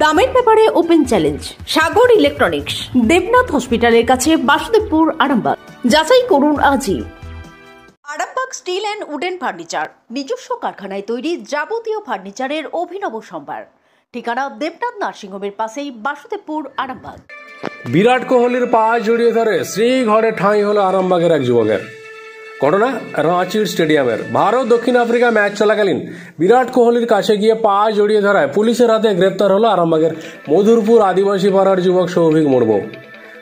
দামের ব্যাপারে open challenge সাগর electronics, Debnath হসপিটালের কাছে, বাসুদেবপুর, আরামবাগ। যাচাই করুন আজই। Arambagh steel and wooden furniture, নিজস্ব কারখানায় তৈরি যাবতীয় ফার্নিচারের অভিনব সম্ভার। ঠিকানা দেবনাথ নার্সিংহোমের পাশেই, বাসুদেবপুর, আরামবাগ। বিরাট কোহলির পা জড়িয়ে ধরে শ্রীঘরে ঠাঁই হলো আরামবাগের এক যুবকের। ঘটনা রাঁচির স্টেডিয়ামের। ভারত দক্ষিণ আফ্রিকা ম্যাচ চলাকালীন বিরাট কোহলির কাছে গিয়ে পা জড়িয়ে ধরায় পুলিশের হাতে গ্রেপ্তার হলো আরামবাগের মধুরপুর আদিবাসী পাড়ার যুবক সৌভিক মুর্মু।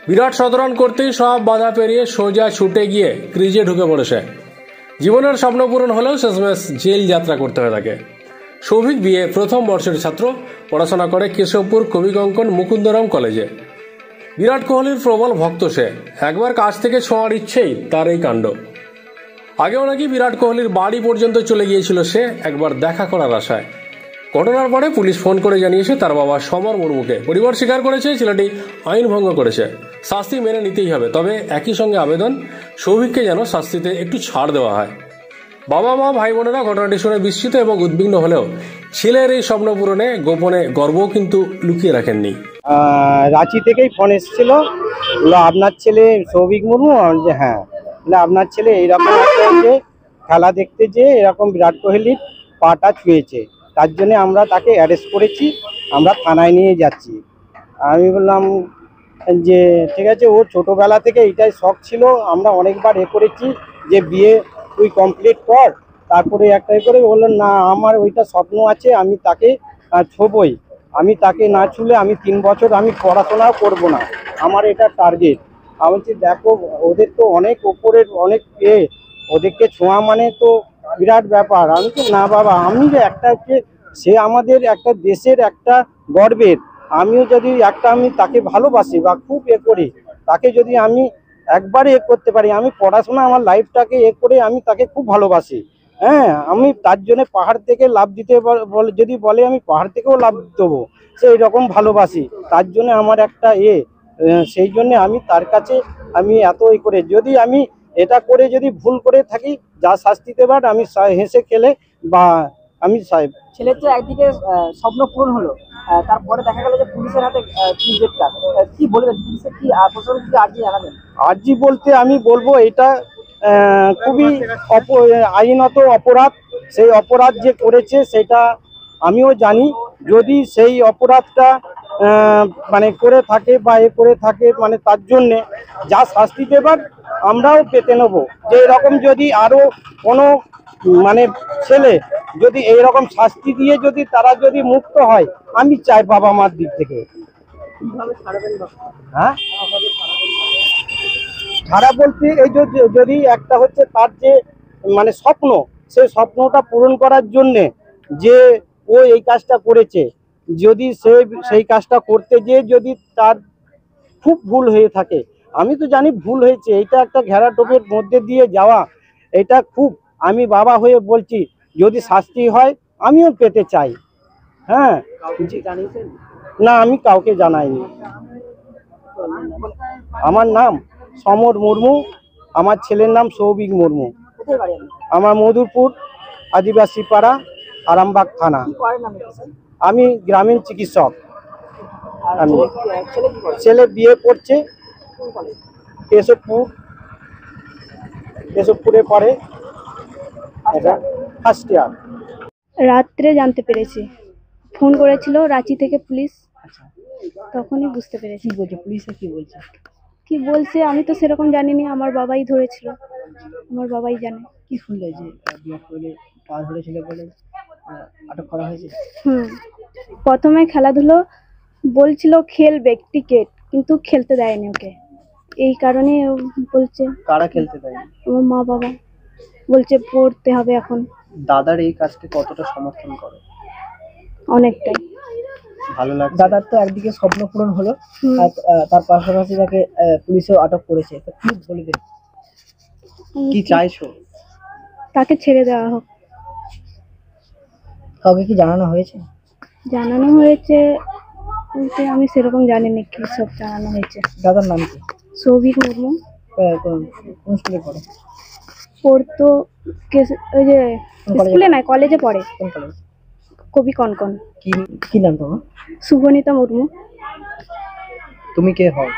বিরাট শতরান করতেই সব বাধা পেরিয়ে সোজা ছুটে গিয়ে ক্রিজে ঢুকে পড়েছে। জীবনের স্বপ্ন পূরণ হলেও শেষমেশ জেল যাত্রা করতে হয় তাকে। সৌভিক বিএ প্রথম বর্ষের ছাত্র, পড়াশোনা করে কেশবপুর কবিকঙ্কন মুকুন্দরাম কলেজে। বিরাট কোহলির প্রবল ভক্ত সে। একবার কাছ থেকে ছোঁয়ার ইচ্ছেই তার এই কাণ্ড। আগেও নাকি বিরাট কোহলির বাড়ি পর্যন্ত চলে গিয়েছিল সে একবার দেখা করার আশায়। ঘটনার পরে পুলিশ ফোন করে জানিয়েছে তার বাবা সমর মুর্মুকে। পরিবার স্বীকার করেছে ছেলেটি আইন ভঙ্গ করেছে, শাস্তি মেনে নিতেই হবে। তবে একই সঙ্গে আবেদন সৌভিককে যেন শাস্তিতে একটু ছাড় দেওয়া হয়। বাবা মা ভাই বোনেরা ঘটনাটি শুনে বিস্মিত এবং উদ্বিগ্ন হলেও ছেলের এই স্বপ্ন পূরণে গোপনে গর্বও কিন্তু লুকিয়ে রাখেননি। রাঁচি থেকেই ফোন এসেছিল, আপনার ছেলে সৌভিক মুর্মু, যে হ্যাঁ, আপনার ছেলে এইরকম একটা খেলা দেখতে যে এরকম বিরাট কোহলির পাটা ছুঁয়েছে, তার জন্য আমরা তাকে অ্যারেস্ট করেছি, আমরা থানায় নিয়ে যাচ্ছি। আমি বললাম যে ঠিক আছে, ওর ছোটোবেলা থেকে এইটাই শখ ছিল, আমরা অনেকবার করেছি যে বিয়ে তুই কমপ্লিট কর, তারপরে একটাই করে বললেন না, আমার ওইটা স্বপ্ন আছে, আমি তাকে ছোবই, আমি তাকে না ছুলে আমি 3 বছর আমি পড়াশোনাও করব না, আমার এটা টার্গেট। আমি বলছি দেখো, ওদের তো অনেক ওপরের অনেক ওদেরকে ছোঁয়া মানে তো বিরাট ব্যাপার। আমি তো না বাবা, আমি যে একটা হচ্ছে সে আমাদের একটা দেশের একটা গর্বের, আমিও যদি একটা আমি তাকে ভালোবাসি বা খুব করি, তাকে যদি আমি একবারে করতে পারি, আমি পড়াশোনা আমার লাইফটাকে করে আমি তাকে খুব ভালোবাসি। হ্যাঁ, আমি তার জন্য পাহাড় থেকে লাভ দিতে বলে, যদি বলে আমি পাহাড় থেকেও লাভ দেবো, সেই রকম ভালোবাসি। তার জন্য আমার একটা সেই জন্য আমি তার কাছে আমি এত করে, যদি আমি এটা করে যদি ভুল করে থাকি, যা শাস্তি দেবার আমি হেসে খেলে বা আমি ছেলের যে একদিকে স্বপ্ন পূরণ হলো, তারপরে দেখা গেল যে পুলিশের হাতে কি বলবেন, পুলিশের কি প্রশাসন কি আর্জি জানাবেন? আর্জি বলতে আমি বলবো এটা খুবই আইনত অপরাধ। সেই অপরাধ যে করেছে সেটা আমিও জানি। যদি সেই অপরাধটা মানে করে থাকে বা করে থাকে, মানে তার জন্যে যা শাস্তি দেবার আমরাও পেতে নেব। যে এরকম যদি আরও কোনো মানে ছেলে যদি এইরকম শাস্তি দিয়ে যদি তারা যদি মুক্ত হয়, আমি চাই বাবা মার দিক থেকে। হ্যাঁ, ছাড়া বলতে এই যদি একটা হচ্ছে তার যে মানে স্বপ্ন, সেই স্বপ্নটা পূরণ করার জন্যে যে ও এই কাজটা করেছে, যদি সেই কাজটা করতে যেয়ে যদি তার খুব ভুল হয়ে থাকে, আমি তো জানি ভুল হয়েছে, এটা একটা ঘেরাটোপের মধ্যে দিয়ে যাওয়া, এটা খুব, আমি বাবা হয়ে বলছি যদি শাস্তি হয় আমিও পেতে চাই। হ্যাঁ, না আমি কাউকে জানাইনি। আমার নাম সমর মুর্মু, আমার ছেলের নাম সৌভিক মুর্মু। আমার মধুরপুর আদিবাসী পাড়া, আরামবাগ থানা। আমি গ্রামীণ চিকিৎসক। আমি ছেলে বিয়ে করছে কেশবপুরে পড়ে, এটা ফার্স্ট ইয়ার। রাত্রে জানতে পেরেছি, ফোন করেছিল রাঁচি থেকে পুলিশ, তখনই বুঝতে পেরেছি। কি বলছে পুলিশে, কি বলছে আমি তো সেরকম জানিনি, আমার বাবাই ধরেছিল, আমার বাবাই জানে। কি শুনলে যে বিরাট কোহলি পা ধরেছিল বলে আটক করা হয়েছে? প্রথমে খেলাধুলো বলছিল খেলবে ক্রিকেট, কিন্তু খেলতে দেয়নি ওকে, এই কারণে বলছে। কারা খেলতে দেয়নি? আমার মা বাবা বলছে পড়তে হবে এখন। দাদার এই কাজকে কতটা সমর্থন করে? অনেকটাই ভালো লাগে। দাদার তো একদিকে স্বপ্ন পূরণ হলো, তার পাশাপাশি তাকে পুলিশও আটক করেছে, তো কি বলবে, কি চাইছো? তাকে ছেড়ে দেওয়া হোক। কাউকে কি জানানো হয়েছে? জানানো হয়েছে বলতে আমি সেরকম জানিনি কি সব জানানো হয়েছে। দাদার নাম কি? সৌভিক মুর্মু। কোন স্কুলে পড়ে? পড়তো ওই যে স্কুলে নয়, কলেজে পড়ে। কোন কলেজ? কবি কনকন। কি কি নাম তোমার? শুভনীতা মুর্মু। তুমি কে হও?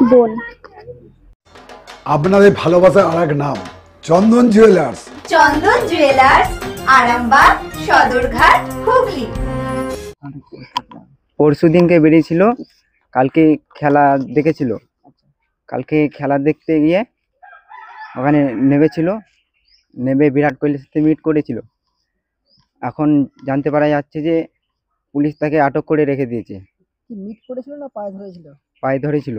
বোন। আপনাদের ভালোবাসার আর এক নাম চন্দন জুয়েলার্স। চন্দন জুয়েলার্স, আরামবাগ, সদরঘাট, হুগলি। পরশু দিনকে বেরিয়েছিল, কালকে খেলা দেখেছিল। কালকে খেলা দেখতে গিয়ে ওখানে নেমেছিল, নেমে বিরাট কোহলির সাথে মিট করেছিল। এখন জানতে পারা যাচ্ছে যে পুলিশ তাকে আটক করে রেখে দিয়েছে। কি মিট করেছিল না পায়ে ধরেছিল? পায়ে ধরেছিল।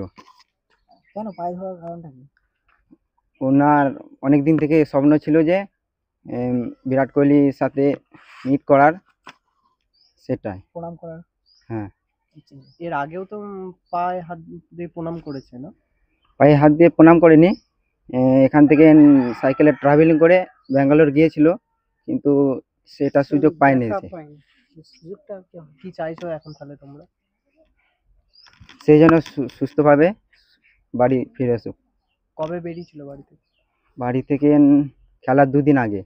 কেন পায়ে ধরার কারণটা কি? ওনার অনেক দিন থেকে স্বপ্ন ছিল যে বিরাট কোহলির সাথে মিট করার, সেটাই। প্রণাম করার? হ্যাঁ। এর আগেও তো পায়ে হাত দিয়ে প্রণাম করেছে না? পায়ে হাত দিয়ে প্রণাম করেনি। এখান থেকে সাইকেলে ট্রাভেলিং করে ব্যাঙ্গালোর গিয়েছিল, কিন্তু সেটা সুযোগ পায়নি। সুযোগটা কি চাইছো এখন তাহলে তোমরা? সেই জন্য সুস্থভাবে বাড়ি ফিরে আসুক। কবে বেরিয়েছিল বাড়িতে? বাড়ি থেকে খেলার 2 দিন আগে।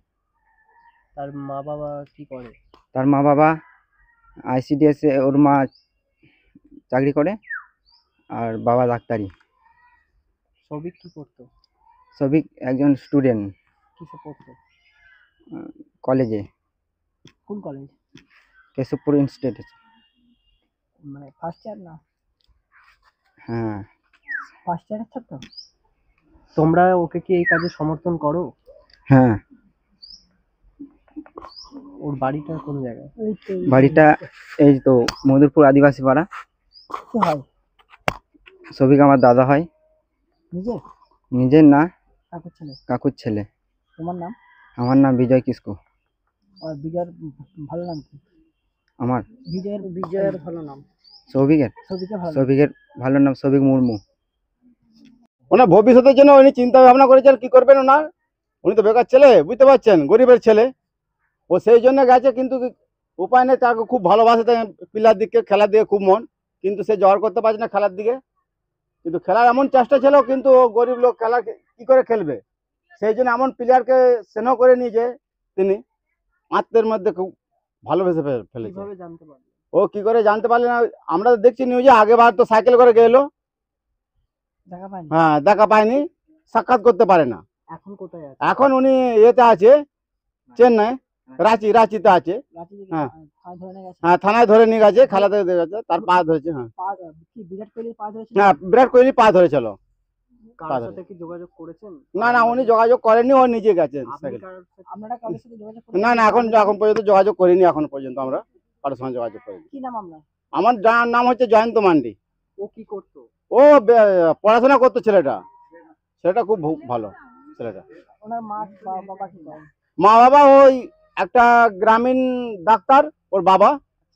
তার মা বাবা কি করে? তার মা বাবা ICDS এ, ওর মা চাকরি করে আর বাবা ডাক্তারি। সবিক কি করতো? সবিক একজন স্টুডেন্ট, কিসে পড়তো? কলেজে। কোন কলেজ? কেশবপুর ইনস্টিটিউট। মানে ফার্স্ট ইয়ার না? হ্যাঁ, ফার্স্ট ইয়ারের ছাত্র। তোমরা ওকে কি এই কাজে সমর্থন করো? হ্যাঁ। ওর বাড়িটা কোন জায়গায়? বাড়িটা এই তো মধুরপুর আদিবাসী পাড়া। কি হয়? সবিক আমার দাদা হয়। নিজের না, কাকুর ছেলে। কাকুর ছেলে। তোমার নাম? আমার নাম বিজয় কিসকো। আর বিজয়ের ভালো নাম কি? আমার বিজয়ের ভালো নাম? সৌভিকের ভালো নাম সৌভিক মুর্মু। ওনার ভবিষ্যতের জন্য উনি চিন্তা ভাবনা করেছেন কি করবেন ওনার। উনি তো বেকার ছেলে, বুঝতে পারছেন, গরিবের ছেলে। ও সেই জন্য গেছে, কিন্তু উপায় নেই। তাকে খুব ভালোবাসে পিলার দিকে, খেলার দিকে খুব মন, কিন্তু সে জোয়ার করতে পারছে না খেলার দিকে। কিন্তু খেলার এমন চেষ্টা ছিল, কিন্তু ও গরিব লোক, খেলা কি করে খেলবে। সেই জন্য এমন প্লেয়ারকে স্নেহ করে নিয়েছে তিনি, আত্মের মধ্যে খুব ভালোবেসে ফেলেছে। ও কি করে জানতে পারলে না? আমরা তো দেখছি নিউজে, আগেবার তো সাইকেল করে গেলো, হ্যাঁ দেখা পায়নি, সাক্ষাৎ করতে পারে না। এখন কোথায় আছে? এখন উনি এতে আছে, চেন্নাই, রাঁচিতে আছে। হ্যাঁ হ্যাঁ, থানায় ধরে নিয়ে গেছে, খেলাতে গেছে, তার পা ধরেছে। হ্যাঁ, বিরাট কোহলির পা ধরেছে? হ্যাঁ, বিরাট কোহলি পা ধরেছিল। কার সাথে কি যোগাযোগ করেছেন? না, উনি যোগাযোগ করেননি, ও নিজে গেছেন। আপনারা কারোর সাথে যোগাযোগ না, এখন পর্যন্ত যোগাযোগ করিনি, এখন পর্যন্ত আমরা কারোর সঙ্গে যোগাযোগ করিনি। কি নাম আপনার? আমার নাম হচ্ছে জয়ন্ত মান্ডি। ও কি করতো? ও পড়াশোনা করতো ছেলেটা খুব ভালো ছেলেটা। ওনার মা বাবা কি করে? মা বাবা ওই একটা গ্রামীণ ডাক্তার, ওর বাবা,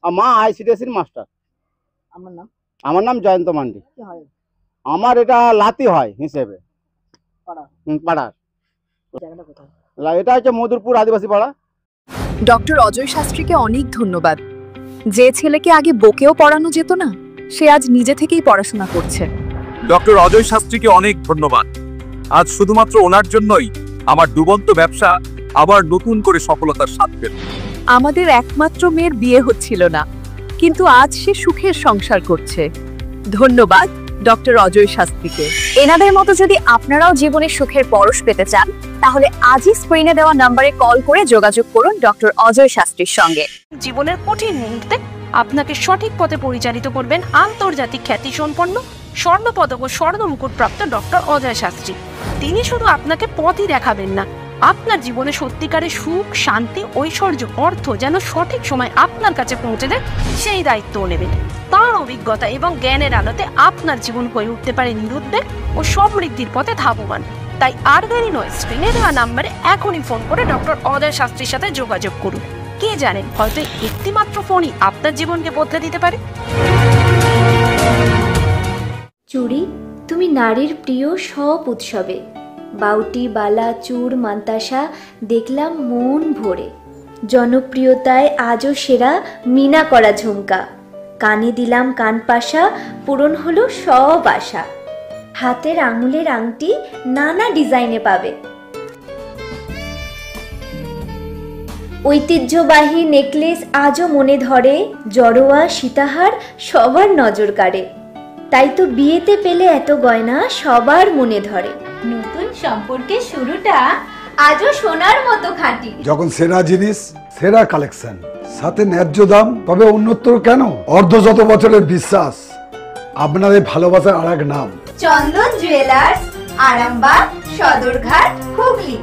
আর মা ICDS মাস্টার। আমার নাম? আমার নাম জয়ন্ত মান্ডি। কি হয়? আমার এটা লাতি হয় হিসেবে, পাড়ার। জায়গাটা কোথায়? এটা হচ্ছে মধুরপুর আদিবাসী পাড়া। ডক্টর অজয় শাস্ত্রীকে অনেক ধন্যবাদ। যে ছেলেকে আগে বকেও পড়ানো যেত না, সে আজ নিজে থেকেই পড়াশোনা করছে। ডক্টর অজয় শাস্ত্রীকে অনেক ধন্যবাদ। আজ শুধুমাত্র ওনার জন্যই আমার ডুবন্ত ব্যবসা আবার নতুন করে সফলতার স্বাদ পেল। আমাদের একমাত্র মেয়ের বিয়ে হচ্ছিল না, কিন্তু আজ সে সুখের সংসার করছে। ধন্যবাদ ডক্টর অজয় শাস্ত্রীকে। এনাদের মতো যদি আপনারাও জীবনে সুখের পরশ পেতে চান, তাহলে আজই স্ক্রিনে দেওয়া নম্বরে কল করে যোগাযোগ করুন ডক্টর অজয় শাস্ত্রীর সঙ্গে। জীবনের কঠিন মুহূর্তে আপনাকে সঠিক পথে পরিচালিত করবেন আন্তর্জাতিক খ্যাতিসম্পন্ন স্বর্ণপদক ও স্বর্ণ মুকুট প্রাপ্ত ডক্টর অজয় শাস্ত্রী। তিনি শুধু আপনাকে পথই দেখাবেন না, আপনার জীবনে সত্যিকারের সুখ, শান্তি, ঐশ্বর্য, অর্থ যেন সঠিক সময় আপনার কাছে পৌঁছে দেয়, সেই দায়িত্বও নেবেন। তার অভিজ্ঞতা এবং জ্ঞানের আলোতে আপনার জীবন হয়ে উঠতে পারে নিরুদ্বেগ ও সমৃদ্ধির পথে ধাবমান। তাই আর দেরি নয়, স্ক্রিনে দেওয়া নাম্বারে এখনই ফোন করে ডক্টর অজয় শাস্ত্রীর সাথে যোগাযোগ করুন। কে জানেন, হয়তো একটি মাত্র ফোনই আপনার জীবনকে বদলে দিতে পারে। চুড়ি, তুমি নারীর প্রিয় সব উৎসবে। বাউটি, বালা, চূড়, মান্তাসা দেখলাম মন ভরে। জনপ্রিয়তায় আজও সেরা মিনা করা ঝুমকা। কানে দিলাম কানপাশা, পূরণ হলো সব আশা। হাতের আঙুলের আংটি নানা ডিজাইনে পাবে। ঐতিহ্যবাহী নেকলেস আজও মনে ধরে, জড়োয়া সীতাহার সবার নজর কাড়ে। তাই তো বিয়েতে পেলে এত গয়না সবার মনে ধরে। নতুন সম্পর্কের শুরুটা আজও সোনার মতো খাঁটি। যখন সেরা জিনিস, সেরা কালেকশন, সাথে ন্যায্য দাম, তবে উন্নতর কেন? অর্ধশত বছরের বিশ্বাস, আপনাদের ভালোবাসার আর এক নাম চন্দন জুয়েলার্স, আরামবাগ, সদরঘাট, হুগলি।